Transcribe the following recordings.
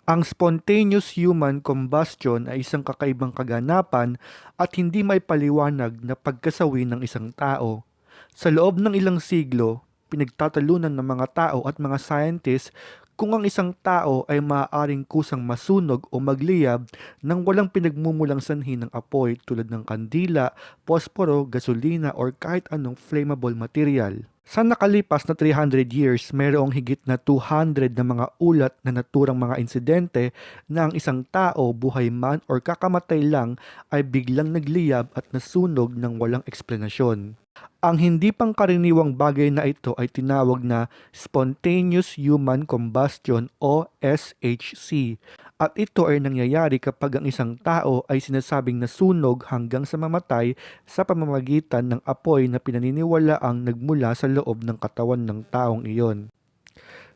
Ang spontaneous human combustion ay isang kakaibang kaganapan at hindi may paliwanag na pagkasawi ng isang tao. Sa loob ng ilang siglo, pinagtatalunan ng mga tao at mga scientists kung ang isang tao ay maaaring kusang masunog o magliyab nang walang pinagmumulang sanhi ng apoy tulad ng kandila, posporo, gasolina or kahit anong flammable material. Sa nakalipas na 300 years, mayroong higit na 200 na mga ulat na naturang mga insidente na ang isang tao, buhay man or kakamatay lang, ay biglang nagliyab at nasunog ng walang eksplanasyon. Ang hindi pangkaraniwang bagay na ito ay tinawag na spontaneous human combustion o SHC, at ito ay nangyayari kapag ang isang tao ay sinasabing nasunog hanggang sa mamatay sa pamamagitan ng apoy na pinaniniwalaang nagmula sa loob ng katawan ng taong iyon.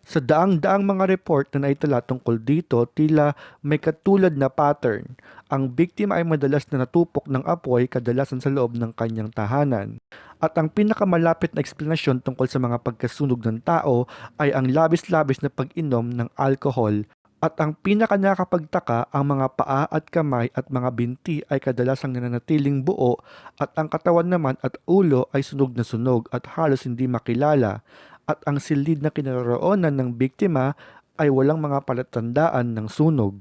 Sa daang-daang mga report na naitala tungkol dito, tila may katulad na pattern. Ang biktima ay madalas na natupok ng apoy, kadalasan sa loob ng kanyang tahanan. At ang pinakamalapit na eksplanasyon tungkol sa mga pagkasunog ng tao ay ang labis-labis na pag-inom ng alcohol. At ang pinaka nakakapagtaka, ang mga paa at kamay at mga binti ay kadalasang nananatiling buo at ang katawan naman at ulo ay sunog na sunog at halos hindi makilala, at ang silid na kinaroroonan ng biktima ay walang mga palatandaan ng sunog.